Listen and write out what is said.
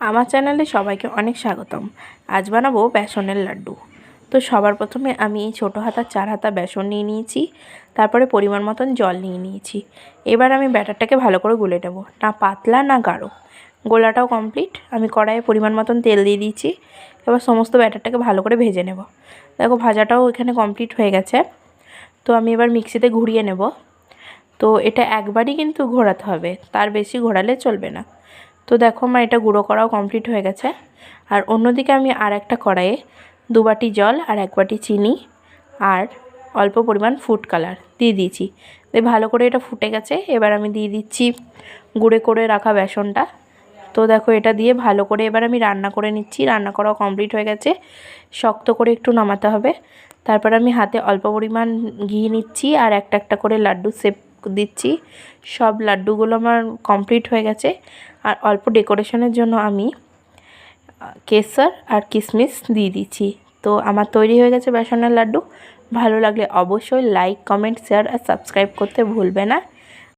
আমার চ্যানেলে সবাইকে অনেক স্বাগতম। আজ বানাবো বেসনের লাড্ডু। তো সবার প্রথমে আমি এই ছোটো হাতা 4 হাতা বেসন নিয়ে নিয়েছি, তারপরে পরিমাণ মতন জল নিয়ে নিয়েছি। এবার আমি ব্যাটারটাকে ভালো করে গুলে নেব, না পাতলা না গাঢ়। গোলাটাও কমপ্লিট। আমি কড়াইয়ে পরিমাণ মতন তেল দিয়ে দিয়েছি। এবার সমস্ত ব্যাটারটাকে ভালো করে ভেজে নেব। দেখো ভাজাটাও এখানে কমপ্লিট হয়ে গেছে। তো আমি এবার মিক্সিতে ঘুরিয়ে নেব। তো এটা একবারই কিন্তু ঘোরাতে হবে, তার বেশি ঘোরালে চলবে না। তো দেখো আমার এটা গুঁড়ো করাও কমপ্লিট হয়ে গেছে। আর অন্যদিকে আমি আর একটা কড়াইয়ে 2 বাটি জল আর 1 বাটি চিনি আর অল্প পরিমাণ ফুড কালার দিয়ে দিয়েছি। ভালো করে এটা ফুটে গেছে। এবার আমি দিয়ে দিচ্ছি গুঁড়ো করে রাখা বেসনটা। তো দেখো এটা দিয়ে ভালো করে এবার আমি রান্না করে নিচ্ছি। রান্না করাও কমপ্লিট হয়ে গেছে। শক্ত করে একটু নামাতে হবে। তারপর আমি হাতে অল্প পরিমাণ ঘি নিচ্ছি আর একটা একটা করে লাড্ডু শেপ দিচ্ছি। সব লাড্ডুগুলো আমার কমপ্লিট হয়ে গেছে। আর অল্প ডেকোরেশনের জন্য আমি কেসর আর কিশমিশ দিয়ে দিচ্ছি। তো আমার তৈরি হয়ে গেছে বেসনের লাড্ডু। ভালো লাগলে অবশ্যই লাইক, কমেন্ট, শেয়ার আর সাবস্ক্রাইব করতে ভুলবে না।